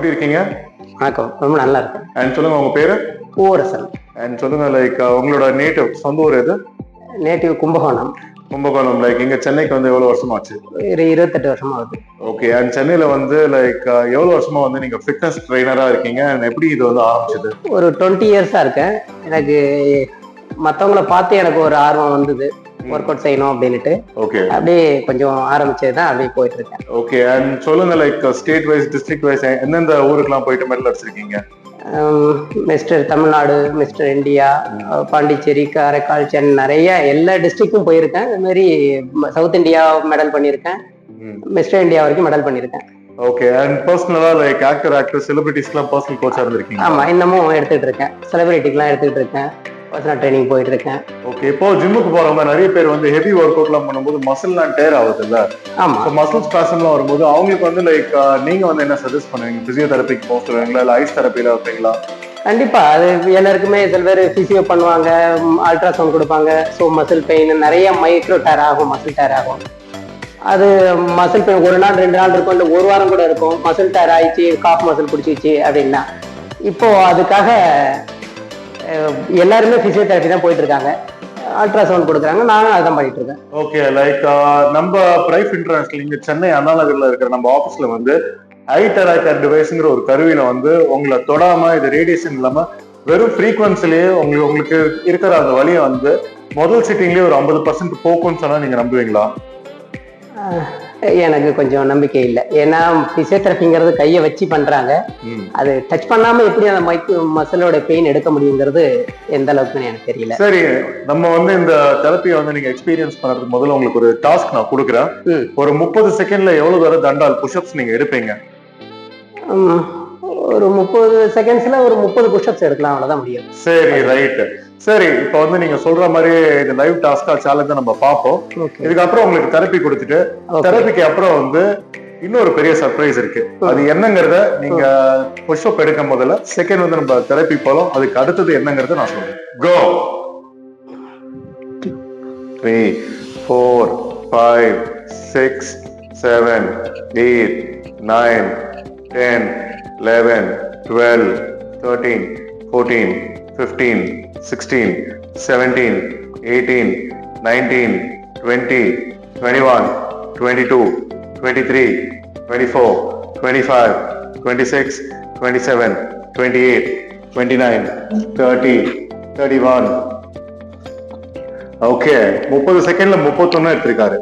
எப்படி இருக்கீங்க? வணக்கம், ரொம்ப நல்லா இருக்கேன். அண்ட் சொல்லுங்க உங்க பேரு? பூவரசன். அண்ட் சொல்லுங்க லைக் உங்களோட நேட்டிவ் சொந்த ஊர் எது? நேட்டிவ் கும்பகோணம். கும்பகோணம். லைக் இங்க சென்னைக்கு வந்து எவ்வளவு வருஷம் ஆச்சு? ஒரு 28 வருஷமா ஆகுது. ஓகே. அண்ட் சென்னையில வந்து லைக் எவ்வளவு வருஷமா வந்து நீங்க ஃபிட்னஸ் ட்ரைனரா இருக்கீங்க? அண்ட் எப்படி இது வந்து ஆரம்பிச்சது? ஒரு 20 இயர்ஸா இருக்கேன். எனக்கு மற்றவங்கள பார்த்து எனக்கு ஒரு ஆர்வம் வந்தது, ஒர்க் அவுட் செய்யணும் அப்படின்னுட்டு. ஓகே. அப்படியே கொஞ்சம் ஆரம்பிச்சதுதான் அப்படியே போயிட்டு இருக்கேன். ஓகே. அண்ட் சொல்லுங்க like state wise district wise எந்தெந்த ஊருக்குலாம் போயிட்டு மெடல் அடிச்சிருக்கீங்க? Mister Tamil Nadu, mister India, Pondicherry, Karaikal, Chennai, நிறைய எல்லா டிஸ்ட்ரிக்டும் போயிருக்கேன். அது மாதிரி சவுத் இந்தியா மெடல் பண்ணியிருக்கேன், மிஸ்டர் இந்தியா வரைக்கும் மெடல் பண்ணியிருக்கேன். ஓகே. அண்ட் பர்சனலா லைக் ஆக்டர் செலிபிரிட்டிஸ்க்குலாம் பர்சனல் கோச்சா இருந்திருக்கீங்க? ஆமா, இன்னமும் எடுத்துட்டு இருக்கேன். செலிபிரிட்டிக்கெல்லாம் எடுத்துட்டு இருக்கேன், பர்சனல் ட்ரைனிங் போயிட்டு இருக்கேன். ஓகே. இப்போ ஜிம்முக்கு போறவங்க நிறைய பேர் வந்து ஹெவி ஒர்க் அவுட்லாம் பண்ணும்போது மசில்லாம் டேர் ஆகுது இல்ல? ஆமா. மசில் ஸ்பாசம்லாம் வரும்போது அவங்களுக்கு வந்து லைக் நீங்க வந்து என்ன சஜஸ்ட் பண்ணுவீங்க? பிசியோதெரபிக்கு போக சொல்லுவீங்களா இல்ல ஐஸ் தெரப்பில வைப்பீங்களா? கண்டிப்பா, அது எல்லாருக்குமே சில பேர் பிசியோ பண்ணுவாங்க, அல்ட்ராசவுண்ட் கொடுப்பாங்க. ஸோ மசில் பெயின் நிறைய மைக்ரோ டேர் ஆகும், மசில் டேர் ஆகும். அது மசில் பெயின் ஒரு நாள் 2 நாள் இருக்கும், இல்லை ஒரு வாரம் கூட இருக்கும். மசில் டேர் ஆயிடுச்சு, காஃப் மசில் பிடிச்சிச்சு அப்படின்னா இப்போ அதுக்காக எல்லாருமே பிசியோதெரப்பி தான் போயிட்டு இருக்காங்க, அல்ட்ராசவுண்ட் கொடுக்குறாங்க. நானும் அதான் பண்ணிட்டு இருக்கேன். ஓகே. லைக் நம்ம பிரைஃப் இன்டர்நேஷனல் இங்க சென்னை அண்ணா நகர்ல இருக்கிற நம்ம ஆபீஸ்ல வந்து ஐ டெராக்கர் டிவைஸ்ங்கிற ஒரு கருவியில வந்து உங்களை தொடாம இது ரேடியேஷன் இல்லாம வெறும் ஃப்ரீக்வன்சிலேயே உங்களுக்கு இருக்கிற அந்த வழியை வந்து முதல் சிட்டிங்லேயே ஒரு 50% போக்கும்னு சொன்னா நீங்க நம்புவீங்களா? எனக்கு கொஞ்சம் நம்பிக்கை இல்லை. ஏன்னா பிசியோதெரபிங்கிறது கையை வச்சு பண்றாங்க, அது டச் பண்ணாம எப்படி அந்த மசிலோட பெயின் எடுக்க முடியுங்கிறது எந்த அளவுக்குன்னு எனக்கு தெரியல. சரி, நம்ம வந்து இந்த தெரப்பியை வந்து நீங்க எக்ஸ்பீரியன்ஸ் பண்றதுக்கு முதல்ல உங்களுக்கு ஒரு டாஸ்க் நான் கொடுக்குறேன். ஒரு 30 செகண்ட்ல எவ்வளவு தூரம் தண்டால் புஷ்அப்ஸ் நீங்க எடுப்பீங்க? ஒரு 30 செகண்ட்ஸ்ல ஒரு 30 புஷ்அப்ஸ் எடுக்கலாம், அவ்வளவுதான் முடியும். சரி, ரைட். சரி, இப்ப வந்து நீங்க சொல்ற மாதிரி இது லைவ் டாஸ்கா சேலஞ்சா நம்ம பார்ப்போம். இதுக்கப்புறம் உங்களுக்கு தெரப்பி கொடுத்துட்டு தெரப்பிக்கு அப்புறம் வந்து இன்னொரு பெரிய சர்ப்ரைஸ் இருக்கு. அது என்னங்கறத நீங்க புஷ்அப் எடுக்கும் முதல்ல செகண்ட் வந்து நம்ம தெரப்பி போலாம். அதுக்கு அடுத்தது என்னங்கறத நான் சொல்றேன். கோ. 3 4 5 6 7 8 9 10 11 12 13 14 15 16 17 18 19 20 21 22 23 24 25 26 27 28 29 30 31. ஓகே. 30 செகண்ட்ல 31 எடுத்திருக்காரு.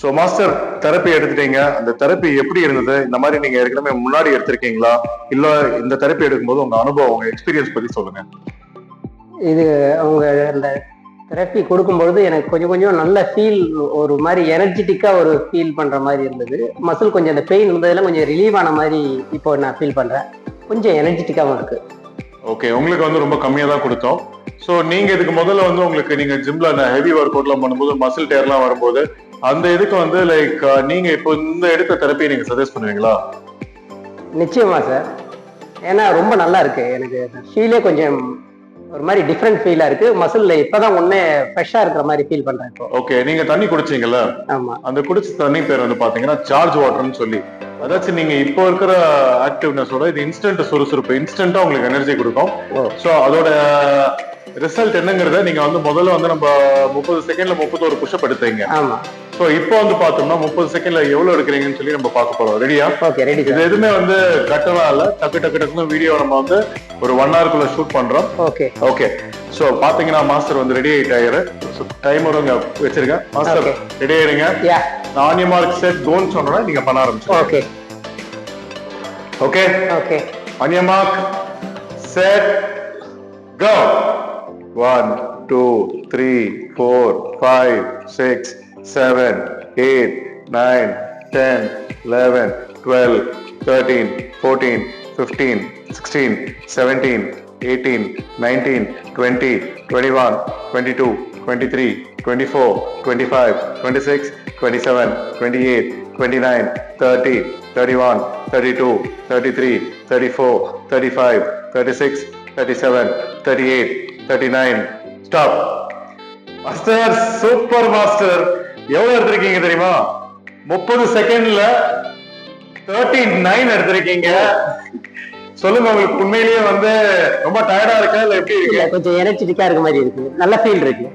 ஸோ மாஸ்டர், தெரப்பி எடுத்துட்டீங்க. அந்த தெரப்பி எப்படி இருந்தது? இந்த மாதிரி நீங்க ஏற்கனவே முன்னாடி எடுத்திருக்கீங்களா, இல்ல இந்த தெரப்பி எடுக்கும்போது உங்க அனுபவம், உங்க எக்ஸ்பீரியன்ஸ் பத்தி சொல்லுங்க. இது அவங்க அந்த தெரப்பி கொடுக்கும்பொழுது எனக்கு கொஞ்சம் கொஞ்சம் நல்ல ஃபீல், ஒரு மாதிரி எனர்ஜெட்டிக்கா ஒரு ஃபீல் பண்ற மாதிரி இருந்தது. மசில் கொஞ்சம் அந்த பெயின் இருந்ததெல்லாம் கொஞ்சம் ரிலீவ் ஆன மாதிரி இப்போ நான் ஃபீல் பண்றேன். கொஞ்சம் எனர்ஜெட்டிக்காவும் இருக்கு. ஓகே. உங்களுக்கு வந்து ரொம்ப கம்மியா தான் கொடுத்தோம். ஸோ நீங்க இதுக்கு முதல்ல வந்து உங்களுக்கு நீங்க ஜிம்ல அந்த ஹெவி ஒர்க் அவுட்லாம் பண்ணும்போது மசில் டேர்லாம் வரும்போது அந்த இதுக்கு வந்து லைக் நீங்க இப்போ இந்த எடுத்த தெரப்பியை நீங்க சஜஸ்ட் பண்ணுவீங்களா? நிச்சயமா சார். ஏன்னா ரொம்ப நல்லா இருக்கு. எனக்கு ஃபீலே கொஞ்சம் ஒரு மாதிரி டிஃப்ரெண்ட் ஃபீலா இருக்கு. மசில்ல இப்பதான் ஒண்ணே ஃப்ரெஷ்ஷா இருக்கிற மாதிரி ஃபீல் பண்றேன் இப்போ. ஓகே. நீங்க தண்ணி குடிச்சீங்கல்ல? ஆமா. அந்த குடிச்ச தண்ணி பேர் வந்து பாத்தீங்கன்னா சார்ஜ் வாட்டர்னு சொல்லி. அதாச்சும் நீங்க இப்போ இருக்கிற ஆக்டிவ்னஸோட இது இன்ஸ்டன்ட் சுறுசுறுப்பு, இன்ஸ்டன்டா உங்களுக்கு எனர்ஜி கொடுக்கும். ஸோ அதோட ரிசல்ட் என்னங்கிறத நீங்க வந்து முதல்ல வந்து நம்ம 30 செகண்ட்ல 31 புஷ்அப் எடுத்தீங்க. ஆமா. சோ இப்போ வந்து பார்த்தோம்னா 30 செகண்ட்ல எவ்வளவு எடுக்கிறீங்கன்னு சொல்லி நம்ம பார்க்க போறோம். ரெடியா? Okay, ready. இது எதுவுமே வந்து கட்டவா இல்ல, டக்கு டக்கு டக்குன்னு வீடியோ நம்ம வந்து ஒரு 1 ஹவர்க்குள்ள ஷூட் பண்றோம். Okay okay. சோ பாத்தீங்கன்னா மாஸ்டர் வந்து ரெடி ஆயிட்டாரு. டைமர் இங்க வச்சிருக்கேன். மாஸ்டர் ரெடி ஆயிடுங்க. நான் ஆன் யுவர் மார்க் செட் கோன்னு சொன்னா நீங்க பண்ண ஆரம்பிச்சு. Okay okay okay. On your mark, set, go. 1, 2, 3, 4, 5, 6, 7, 8, 9, 10, 11, 12, 13, 14, 15, 16, 17, 18, 19, 20, 21, 22, 23, 24, 25, 26, 27, 28, 29, 30, 31, 32, 33, 34, 35, 36, 37, 38, 39. Stop. Master, super master. எவ்வளவு எடுத்திருக்கீங்க தெரியுமா? 30 செகண்ட்ல 39 எடுத்திருக்கீங்க. சொல்லுங்க, உங்களுக்கு உண்மையிலேயே வந்து ரொம்ப டயர்டா இருக்கா இல்ல எப்படி இருக்கு? கொஞ்சம் எனர்ஜெட்டிக்கா இருக்க மாதிரி இருக்கு, நல்ல ஃபீல் இருக்கு.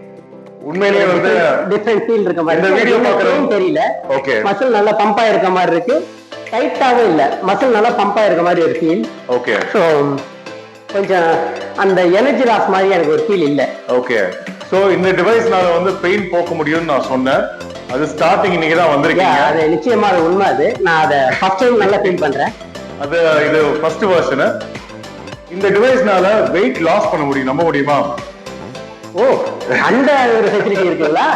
உண்மையிலேயே வந்து டிஃபரண்ட் ஃபீல் இருக்க மாதிரி. இந்த வீடியோ பார்க்கறோம் தெரியல. ஓகே. மசில் நல்லா பம்ப் ஆயிருக்க மாதிரி இருக்கு, டைட்டாவே இல்ல, மசில் நல்லா பம்ப் ஆயிருக்க மாதிரி ஒரு ஃபீல். ஓகே. சோ கொஞ்சம் அந்த எனர்ஜி லாஸ் மாதிரி எனக்கு ஒரு ஃபீல் இல்ல. ஓகே. சோ இந்த டிவைஸ்னால வந்து பெயின் போக்க முடியும்னு நான் சொன்னேன். அது ஸ்டார்டிங் நீங்க தான் வந்திருக்கீங்க. அது நிச்சயமா அது உண்மை. அது நான் அதை ஃபர்ஸ்ட் டைம் நல்லா ஃபீல் பண்றேன். அது இது ஃபர்ஸ்ட் வெர்ஷன். இந்த டிவைஸ்னால வெயிட் லாஸ் பண்ண முடியும், நம்ப முடியுமா? ஓ, அந்த ஒரு ஃபெசிலிட்டி இருக்குங்களா?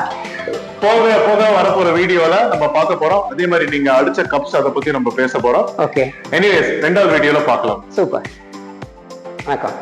போக போக வரப்போற வீடியோல நம்ம பார்க்க போறோம். அதே மாதிரி நீங்க அடிச்ச கப்ஸ் அதை பத்தி நம்ம பேச போறோம். ஓகே. எனிவேஸ், ரெண்டாவது வீடியோல பார்க்கலாம். சூப்பர். வணக்கம்.